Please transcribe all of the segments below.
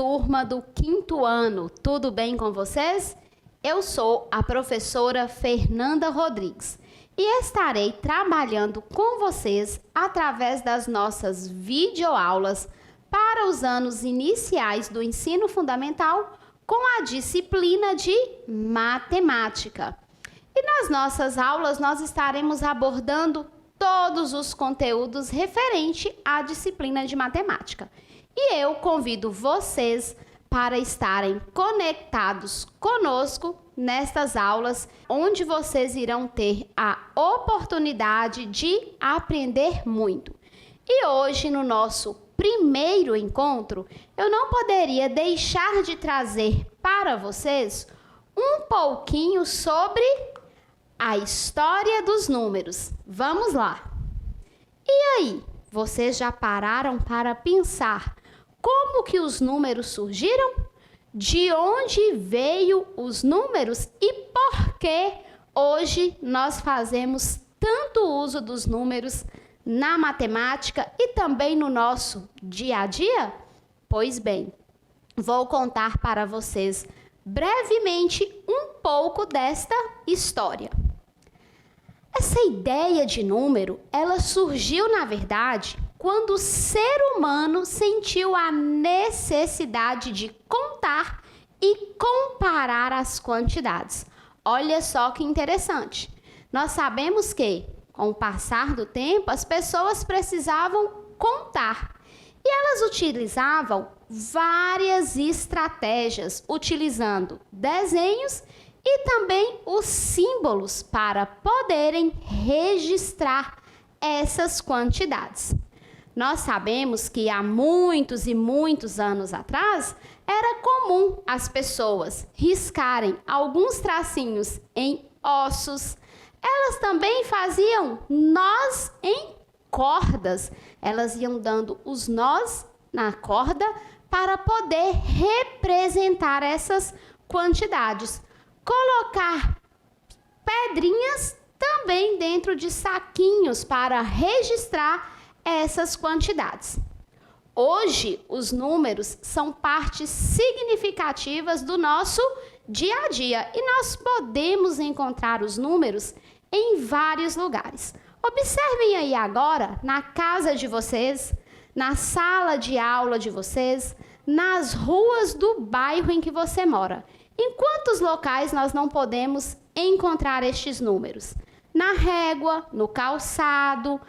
turma do 5º ano, tudo bem com vocês? Eu sou a professora Fernanda Rodrigues e estarei trabalhando com vocês através das nossas videoaulas para os anos iniciais do ensino fundamental com a disciplina de matemática. E nas nossas aulas nós estaremos abordando todos os conteúdos referentes à disciplina de matemática. E eu convido vocês para estarem conectados conosco nestas aulas, onde vocês irão ter a oportunidade de aprender muito. E hoje, no nosso primeiro encontro, eu não poderia deixar de trazer para vocês um pouquinho sobre a história dos números. Vamos lá! E aí, vocês já pararam para pensar como que os números surgiram? De onde veio os números e por que hoje nós fazemos tanto uso dos números na matemática e também no nosso dia a dia? Pois bem, vou contar para vocês brevemente um pouco desta história. Essa ideia de número, ela surgiu, na verdade, quando o ser humano sentiu a necessidade de contar e comparar as quantidades. Olha só que interessante. Nós sabemos que, com o passar do tempo, as pessoas precisavam contar. E elas utilizavam várias estratégias, utilizando desenhos e também os símbolos para poderem registrar essas quantidades. Nós sabemos que há muitos e muitos anos atrás, era comum as pessoas riscarem alguns tracinhos em ossos. Elas também faziam nós em cordas. Elas iam dando os nós na corda para poder representar essas quantidades. Colocar pedrinhas também dentro de saquinhos para registrar essas quantidades. Hoje, os números são partes significativas do nosso dia a dia e nós podemos encontrar os números em vários lugares. Observem aí agora na casa de vocês, na sala de aula de vocês, nas ruas do bairro em que você mora. Em quantos locais nós não podemos encontrar estes números? Na régua, no calçado,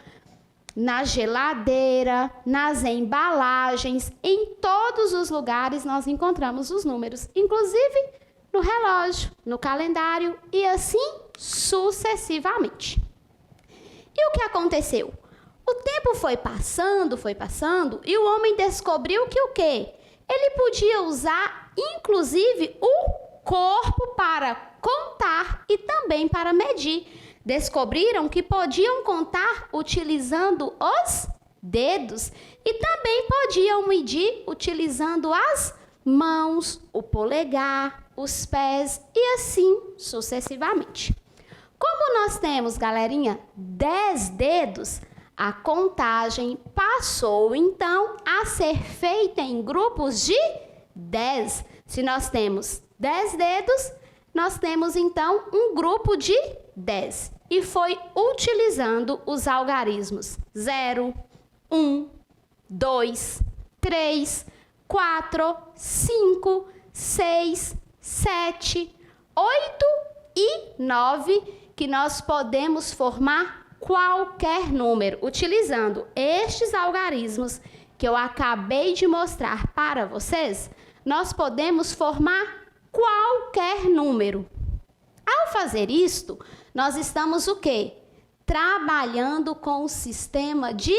na geladeira, nas embalagens, em todos os lugares nós encontramos os números, inclusive no relógio, no calendário e assim sucessivamente. E o que aconteceu? O tempo foi passando e o homem descobriu que o quê? Ele podia usar, inclusive, o corpo para contar e também para medir. Descobriram que podiam contar utilizando os dedos e também podiam medir utilizando as mãos, o polegar, os pés e assim sucessivamente. Como nós temos, galerinha, 10 dedos, a contagem passou, então, a ser feita em grupos de 10. Se nós temos 10 dedos, nós temos, então, um grupo de 10. E foi utilizando os algarismos 0, 1, 2, 3, 4, 5, 6, 7, 8 e 9, que nós podemos formar qualquer número, utilizando estes algarismos que eu acabei de mostrar para vocês, nós podemos formar qualquer número. Ao fazer isto, nós estamos o quê? Trabalhando com o sistema de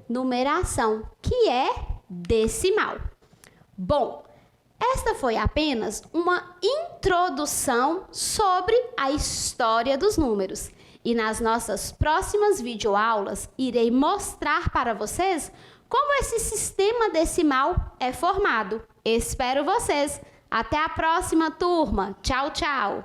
numeração, que é decimal. Bom, esta foi apenas uma introdução sobre a história dos números. E nas nossas próximas videoaulas, irei mostrar para vocês como esse sistema decimal é formado. Espero vocês! Até a próxima, turma! Tchau, tchau!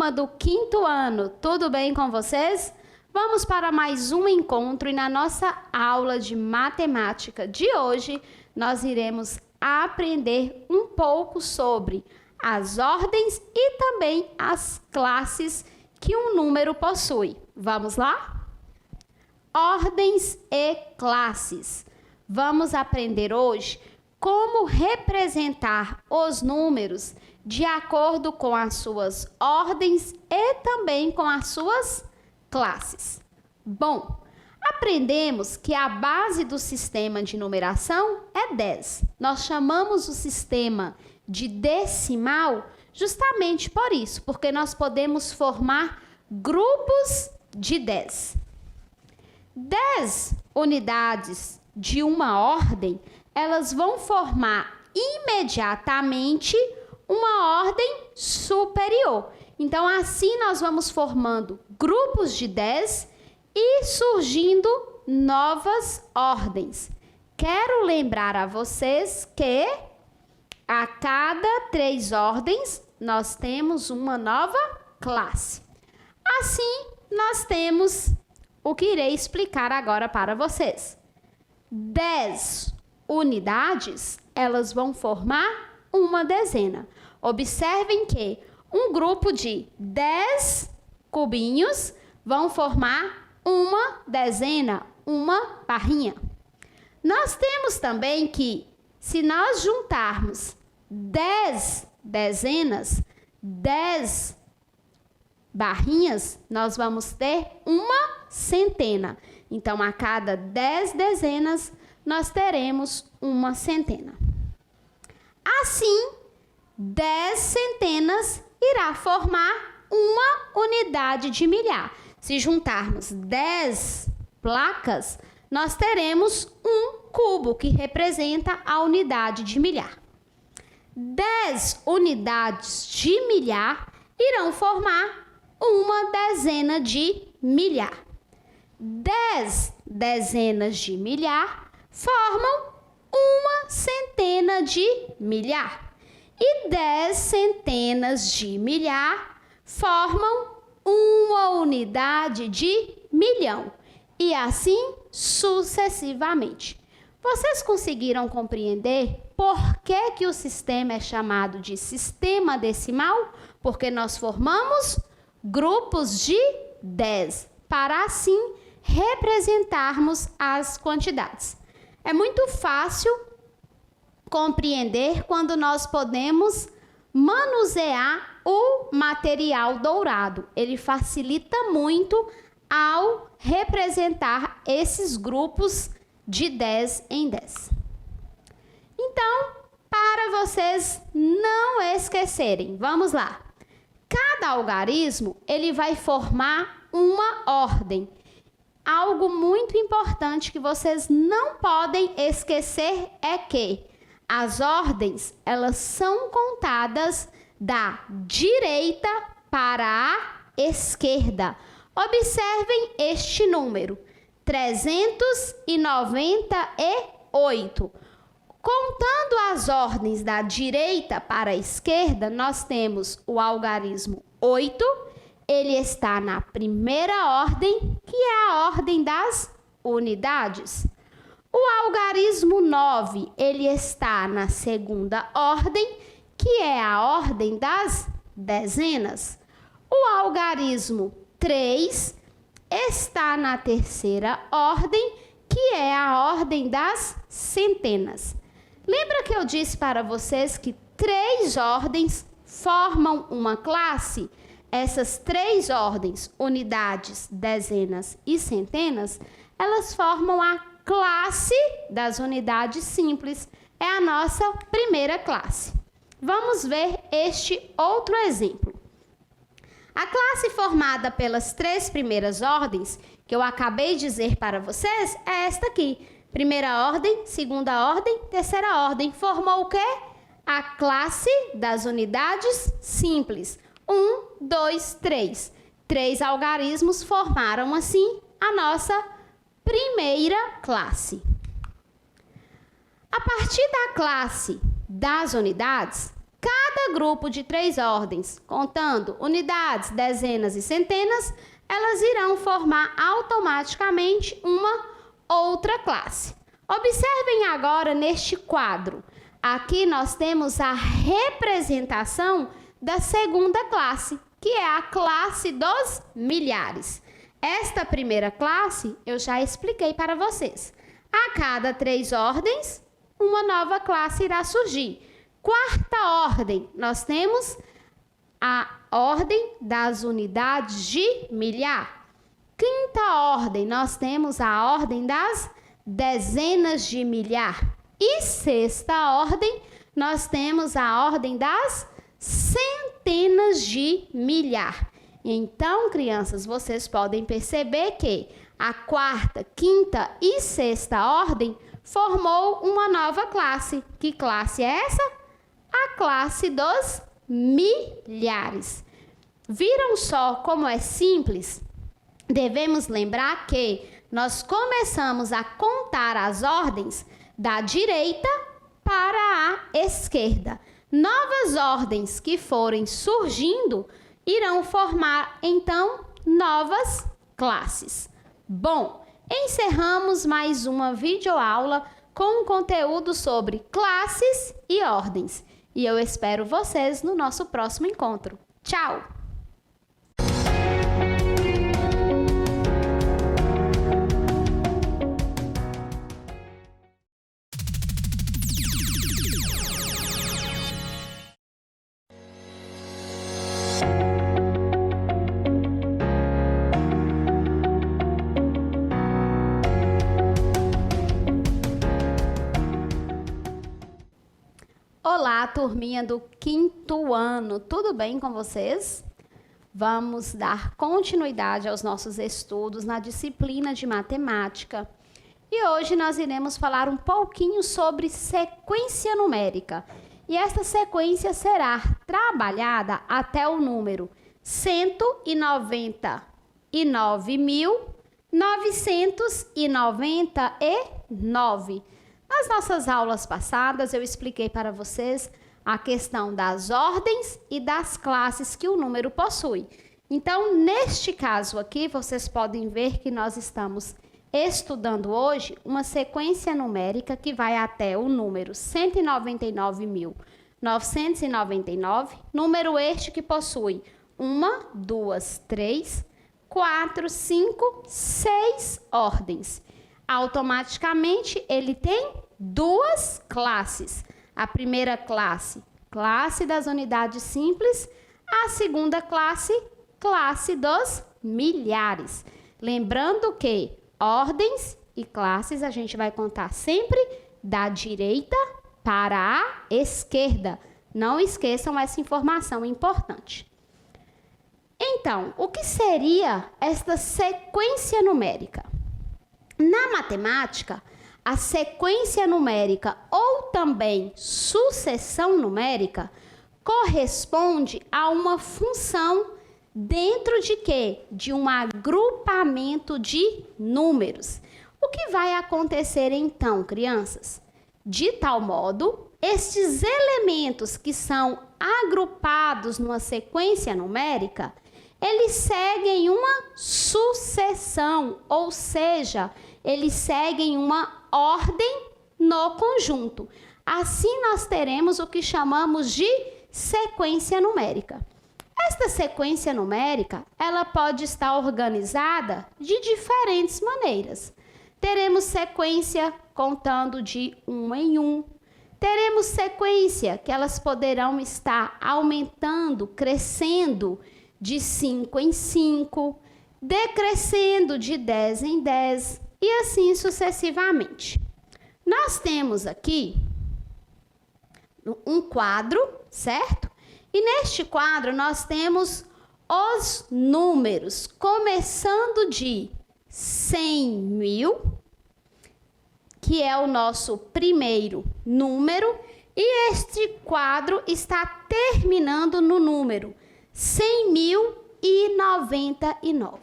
turma do 5º ano, tudo bem com vocês? Vamos para mais um encontro e na nossa aula de matemática de hoje, nós iremos aprender um pouco sobre as ordens e também as classes que um número possui. Vamos lá? Ordens e classes. Vamos aprender hoje como representar os números de acordo com as suas ordens e também com as suas classes. Bom, aprendemos que a base do sistema de numeração é 10. Nós chamamos o sistema de decimal justamente por isso, porque nós podemos formar grupos de 10. 10 unidades de uma ordem, elas vão formar imediatamente uma ordem superior. Então, assim nós vamos formando grupos de 10 e surgindo novas ordens. Quero lembrar a vocês que a cada 3 ordens nós temos uma nova classe. Assim, nós temos o que irei explicar agora para vocês. 10 unidades, elas vão formar uma dezena. Observem que um grupo de 10 cubinhos vão formar uma dezena, uma barrinha. Nós temos também que, se nós juntarmos 10 dezenas, 10 barrinhas, nós vamos ter uma centena. Então, a cada 10 dezenas, nós teremos uma centena. Assim, 10 centenas irá formar uma unidade de milhar. Se juntarmos 10 placas, nós teremos um cubo, que representa a unidade de milhar. 10 unidades de milhar irão formar uma dezena de milhar. 10 dezenas de milhar formam uma centena de milhar. E 10 centenas de milhar formam uma unidade de milhão. E assim sucessivamente. Vocês conseguiram compreender por que o sistema é chamado de sistema decimal? Porque nós formamos grupos de 10, para assim representarmos as quantidades. É muito fácil compreender quando nós podemos manusear o material dourado. Ele facilita muito ao representar esses grupos de 10 em 10. Então, para vocês não esquecerem, vamos lá. Cada algarismo, ele vai formar uma ordem. Algo muito importante que vocês não podem esquecer é que as ordens, elas são contadas da direita para a esquerda. Observem este número, 398. Contando as ordens da direita para a esquerda, nós temos o algarismo 8, ele está na primeira ordem, que é a ordem das unidades. O algarismo 9, ele está na segunda ordem, que é a ordem das dezenas. O algarismo 3 está na terceira ordem, que é a ordem das centenas. Lembra que eu disse para vocês que 3 ordens formam uma classe? Essas 3 ordens, unidades, dezenas e centenas, elas formam a classe das unidades simples. É a nossa primeira classe. Vamos ver este outro exemplo. A classe formada pelas 3 primeiras ordens, que eu acabei de dizer para vocês, é esta aqui. Primeira ordem, segunda ordem, terceira ordem. Formou o quê? A classe das unidades simples. 1, 2, 3. 3 algarismos formaram, assim, a nossa primeira classe. A partir da classe das unidades, cada cada grupo de 3 ordens, contando unidades, dezenas e centenas, elas irão formar automaticamente uma outra classe. Observem agora neste quadro. Aqui nós temos a representação da segunda classe, que é a classe dos milhares. Esta primeira classe eu já expliquei para vocês. A cada 3 ordens, uma nova classe irá surgir. Quarta ordem, nós temos a ordem das unidades de milhar. Quinta ordem, nós temos a ordem das dezenas de milhar. E sexta ordem, nós temos a ordem das centenas de milhar. Então, crianças, vocês podem perceber que a quarta, quinta e sexta ordem formou uma nova classe. Que classe é essa? A classe dos milhares. Viram só como é simples? Devemos lembrar que nós começamos a contar as ordens da direita para a esquerda. Novas ordens que forem surgindo irão formar, então, novas classes. Bom, encerramos mais uma videoaula com conteúdo sobre classes e ordens. E eu espero vocês no nosso próximo encontro. Tchau! Olá, turminha do 5º ano, tudo bem com vocês? Vamos dar continuidade aos nossos estudos na disciplina de matemática. E hoje nós iremos falar um pouquinho sobre sequência numérica. E esta sequência será trabalhada até o número 199.999. Nas nossas aulas passadas, eu expliquei para vocês a questão das ordens e das classes que o número possui. Então, neste caso aqui, vocês podem ver que nós estamos estudando hoje uma sequência numérica que vai até o número 199.999, número este que possui 1, 2, 3, 4, 5, 6 ordens. Automaticamente, ele tem 2 classes. A primeira classe, classe das unidades simples. A segunda classe, classe dos milhares. Lembrando que ordens e classes a gente vai contar sempre da direita para a esquerda. Não esqueçam essa informação importante. Então, o que seria esta sequência numérica? Na matemática, a sequência numérica ou também sucessão numérica corresponde a uma função dentro de quê? De um agrupamento de números. O que vai acontecer então, crianças? De tal modo, estes elementos que são agrupados numa sequência numérica, eles seguem uma sucessão, ou seja, eles seguem uma ordem no conjunto. Assim, nós teremos o que chamamos de sequência numérica. Esta sequência numérica, ela pode estar organizada de diferentes maneiras. Teremos sequência contando de 1 em 1. Teremos sequência que elas poderão estar aumentando, crescendo de 5 em 5, decrescendo de 10 em 10 e assim sucessivamente. Nós temos aqui um quadro, certo? E neste quadro nós temos os números, começando de 100.000, que é o nosso primeiro número, e este quadro está terminando no número 100.099.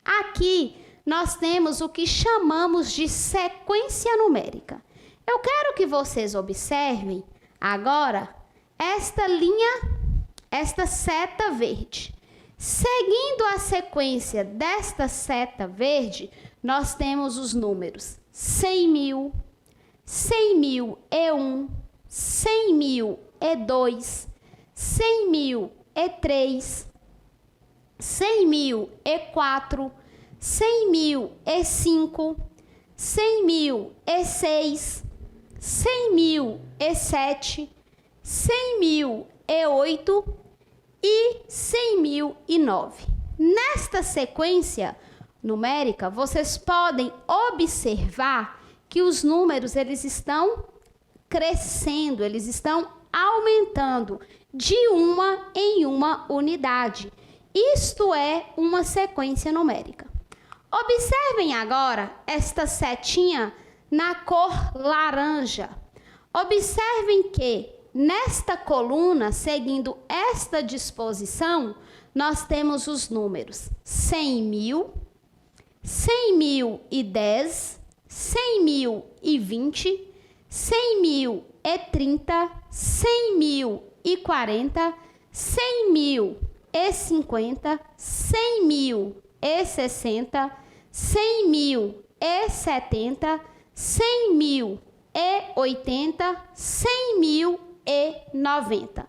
Aqui nós temos o que chamamos de sequência numérica. Eu quero que vocês observem agora esta linha, esta seta verde. Seguindo a sequência desta seta verde, nós temos os números 100.000, 100.001, 100.002, 100.003, 100.004, 100.005, 100.006, 100.007, 100.008 e 100.009. Nesta sequência numérica, vocês podem observar que os números eles estão crescendo, eles estão aumentando de uma em uma unidade. Isto é uma sequência numérica. Observem agora esta setinha na cor laranja. Observem que nesta coluna, seguindo esta disposição, nós temos os números 100.000, 100.010, 100.020, 100.030, 100.040, 100.050, 100.060, 100.070, 100.080, 100.090.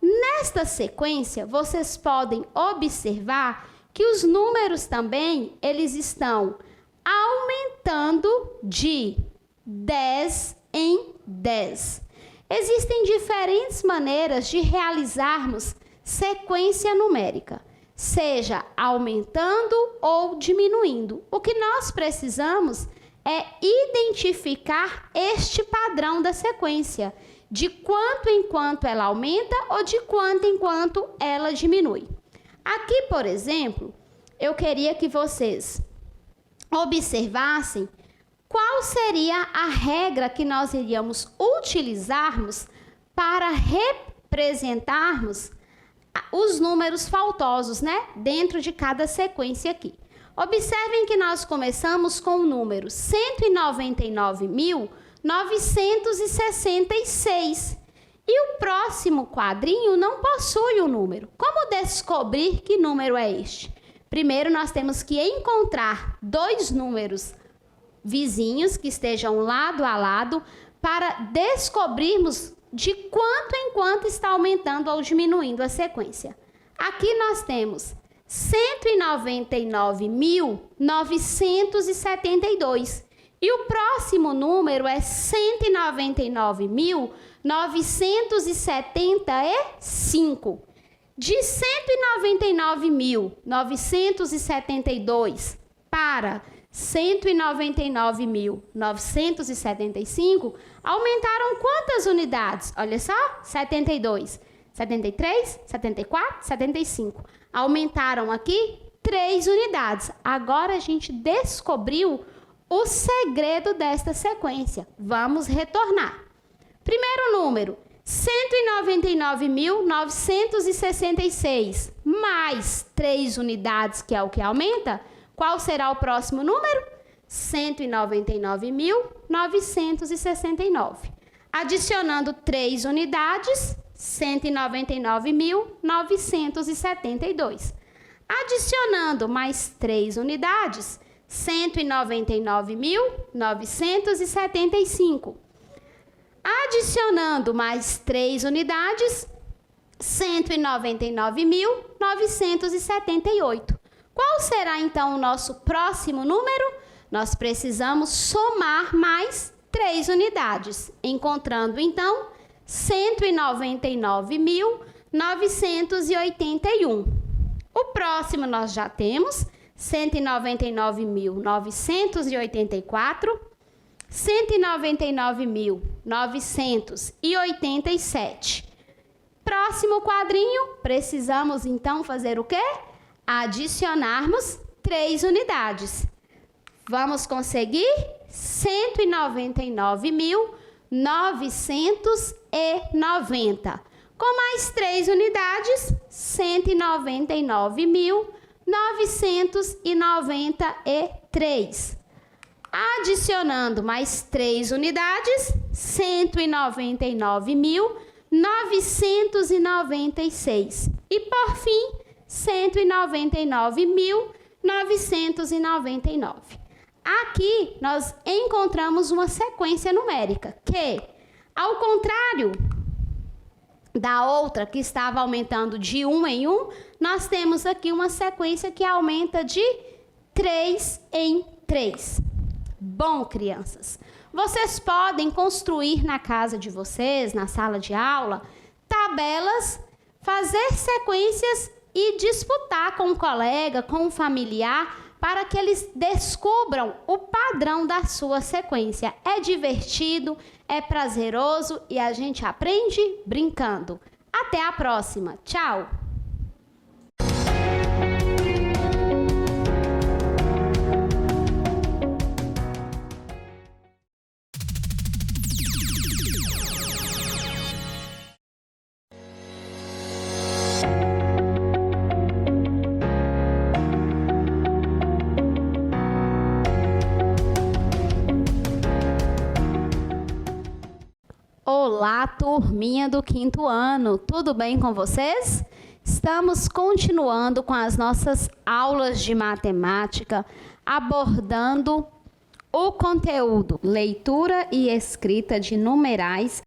Nesta sequência, vocês podem observar que os números também, eles estão aumentando de 10 em 10. Existem diferentes maneiras de realizarmos sequência numérica, seja aumentando ou diminuindo. O que nós precisamos é identificar este padrão da sequência, de quanto em quanto ela aumenta ou de quanto em quanto ela diminui. Aqui, por exemplo, eu queria que vocês observassem qual seria a regra que nós iríamos utilizarmos para representarmos os números faltosos, né, dentro de cada sequência aqui. Observem que nós começamos com o número 199.966 e o próximo quadrinho não possui o número. Como descobrir que número é este? Primeiro, nós temos que encontrar dois números vizinhos que estejam lado a lado para descobrirmos de quanto em quanto está aumentando ou diminuindo a sequência. Aqui nós temos 199.972 e o próximo número é 199.975. De 199.972 para 199.975, aumentaram quantas unidades? Olha só, 72, 73, 74, 75. Aumentaram aqui 3 unidades. Agora a gente descobriu o segredo desta sequência. Vamos retornar. Primeiro número, 199.966 mais 3 unidades, que é o que aumenta. Qual será o próximo número? 199.969. Adicionando 3 unidades, 199.972. Adicionando mais 3 unidades, 199.975. Adicionando mais 3 unidades, 199.978. Qual será, então, o nosso próximo número? Nós precisamos somar mais 3 unidades, encontrando, então, 199.981. O próximo nós já temos 199.984, 199.987. Próximo quadrinho, precisamos então fazer o quê? Adicionarmos 3 unidades. Vamos conseguir 199.990. Com mais 3 unidades, 199.993. Adicionando mais 3 unidades, 199.994. 996. E, por fim, 199.999. Aqui, nós encontramos uma sequência numérica que, ao contrário da outra que estava aumentando de 1 em 1, nós temos aqui uma sequência que aumenta de 3 em 3. Bom, crianças, vocês podem construir na casa de vocês, na sala de aula, tabelas, fazer sequências e disputar com um colega, com um familiar, para que eles descubram o padrão da sua sequência. É divertido, é prazeroso e a gente aprende brincando. Até a próxima. Tchau! Olá, turminha do 5º ano, tudo bem com vocês? Estamos continuando com as nossas aulas de matemática, abordando o conteúdo leitura e escrita de numerais,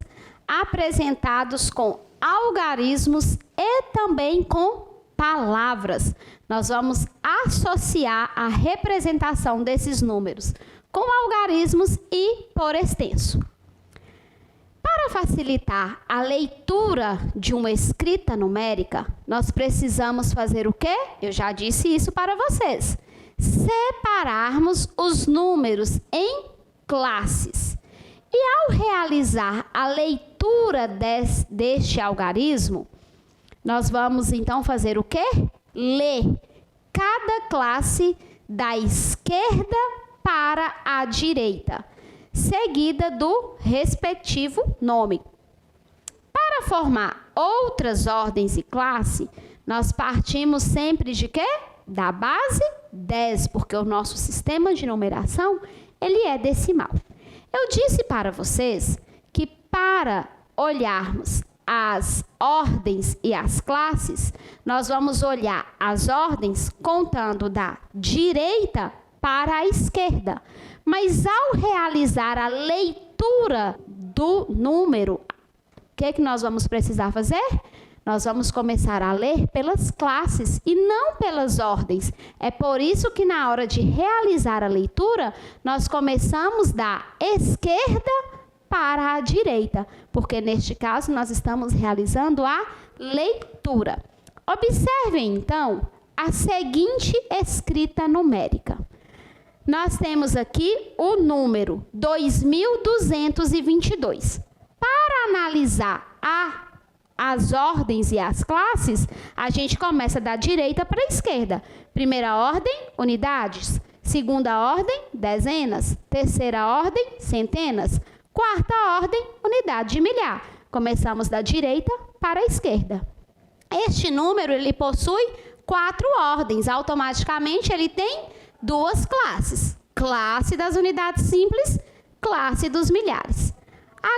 apresentados com algarismos e também com palavras. Nós vamos associar a representação desses números com algarismos e por extenso. Para facilitar a leitura de uma escrita numérica, nós precisamos fazer o quê? Eu já disse isso para vocês. Separarmos os números em classes. E ao realizar a leitura deste algarismo, nós vamos então fazer o quê? Ler cada classe da esquerda para a direita, seguida do respectivo nome. Para formar outras ordens e classe, nós partimos sempre de quê? Da base 10, porque o nosso sistema de numeração, ele é decimal. Eu disse para vocês que para olharmos as ordens e as classes, nós vamos olhar as ordens contando da direita para a esquerda. Mas ao realizar a leitura do número, o que nós vamos precisar fazer? Nós vamos começar a ler pelas classes e não pelas ordens. É por isso que na hora de realizar a leitura, nós começamos da esquerda para a direita, porque neste caso nós estamos realizando a leitura. Observem então a seguinte escrita numérica. Nós temos aqui o número 2222. Para analisar as ordens e as classes, a gente começa da direita para a esquerda. Primeira ordem, unidades. Segunda ordem, dezenas. Terceira ordem, centenas. Quarta ordem, unidade de milhar. Começamos da direita para a esquerda. Este número, ele possui 4 ordens. Automaticamente, ele tem 2 classes. Classe das unidades simples, classe dos milhares.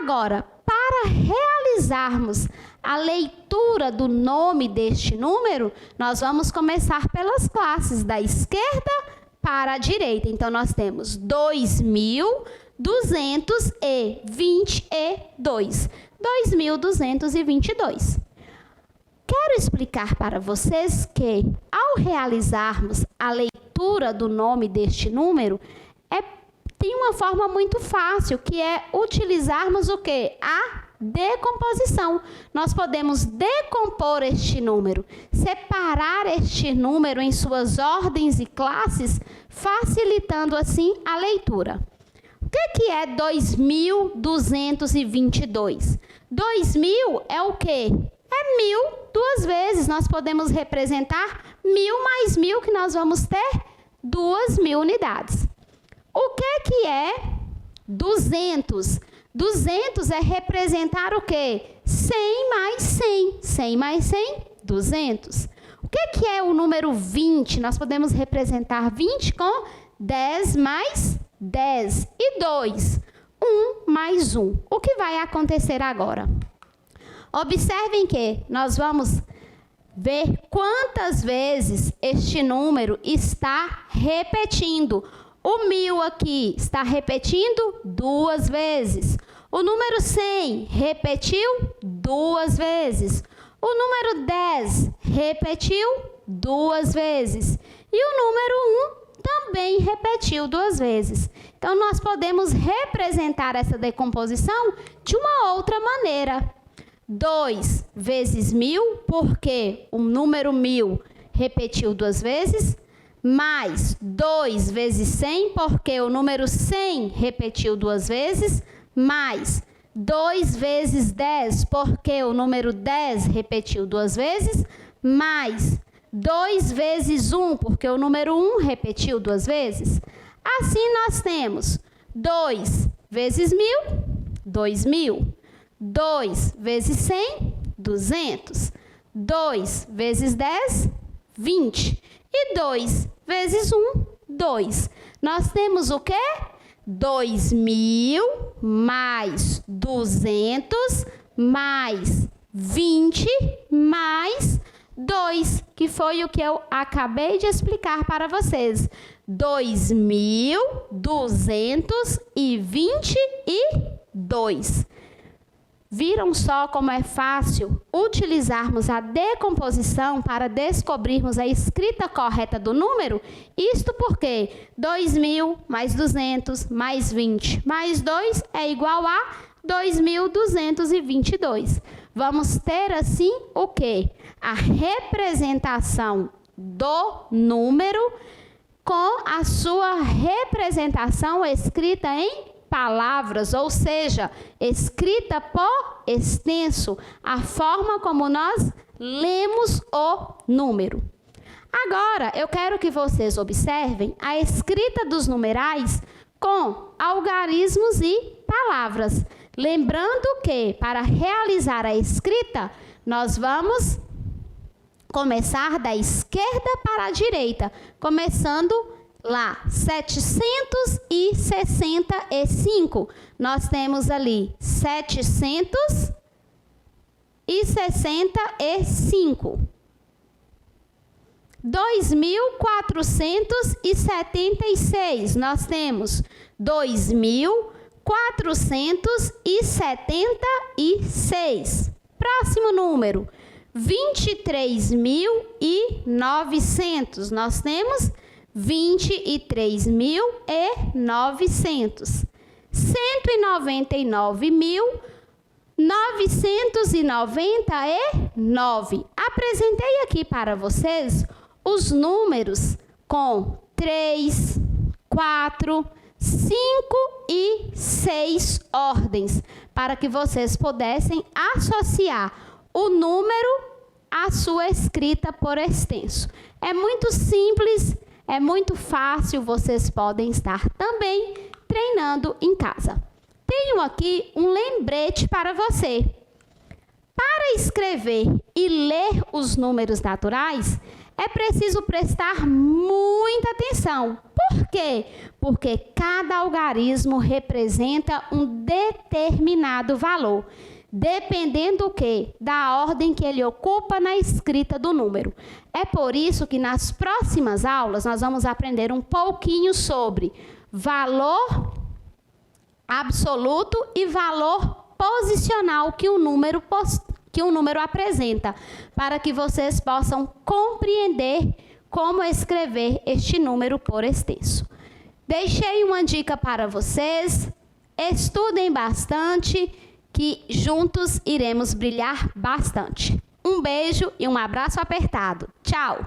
Agora, para realizarmos a leitura do nome deste número, nós vamos começar pelas classes da esquerda para a direita. Então, nós temos 2.222. 2.222. Quero explicar para vocês que, ao realizarmos a leitura do nome deste número, tem uma forma muito fácil, que é utilizarmos o quê? A decomposição. Nós podemos decompor este número, separar este número em suas ordens e classes, facilitando assim a leitura. O que é 2.222? 2.000 é o quê? É 1.000 duas vezes. Nós podemos representar 1.000 mais 1.000, que nós vamos ter 2.000 unidades. O que é 200? 200 é representar o quê? 100 mais 100. 100 mais 100, 200. O que é o número 20? Nós podemos representar 20 com 10 mais 10 e 2. 1 mais 1. O que vai acontecer agora? Observem que nós vamos ver quantas vezes este número está repetindo. O 1000 aqui está repetindo 2 vezes. O número 100 repetiu 2 vezes. O número 10 repetiu 2 vezes. E o número 1 também repetiu 2 vezes. Então, nós podemos representar essa decomposição de uma outra maneira. 2 vezes 1000, porque o número 1000 repetiu 2 vezes, mais 2 vezes 100, porque o número 100 repetiu 2 vezes, mais 2 vezes 10, porque o número 10 repetiu 2 vezes, mais 2 vezes 1, porque o número 1 repetiu 2 vezes. Assim, nós temos 2 vezes 1000, 2000. 2 vezes 100, 200. 2 vezes 10, 20. E 2 vezes 1, 2. Nós temos o quê? 2000 mais 200 mais 20 mais 2, que foi o que eu acabei de explicar para vocês. 2222. Viram só como é fácil utilizarmos a decomposição para descobrirmos a escrita correta do número? Isto porque 2000 mais 200 mais 20 mais 2 é igual a 2222. Vamos ter assim o quê? A representação do número com a sua representação escrita em palavras, ou seja, escrita por extenso, a forma como nós lemos o número. Agora, eu quero que vocês observem a escrita dos numerais com algarismos e palavras. Lembrando que, para realizar a escrita, nós vamos começar da esquerda para a direita, começando lá, 765. Nós temos ali 765. 2476. Nós temos 2476. Próximo número, 23.900. Nós temos 23.900. 199.999. Apresentei aqui para vocês os números com 3, 4, 5 e 6 ordens, para que vocês pudessem associar o número à sua escrita por extenso. É muito simples, é muito fácil, vocês podem estar também treinando em casa. Tenho aqui um lembrete para você. Para escrever e ler os números naturais, é preciso prestar muita atenção. Por quê? Porque cada algarismo representa um determinado valor, dependendo do quê? Da ordem que ele ocupa na escrita do número. É por isso que nas próximas aulas nós vamos aprender um pouquinho sobre valor absoluto e valor posicional que o número apresenta, para que vocês possam compreender como escrever este número por extenso. Deixei uma dica para vocês, estudem bastante, que juntos iremos brilhar bastante. Um beijo e um abraço apertado. Tchau!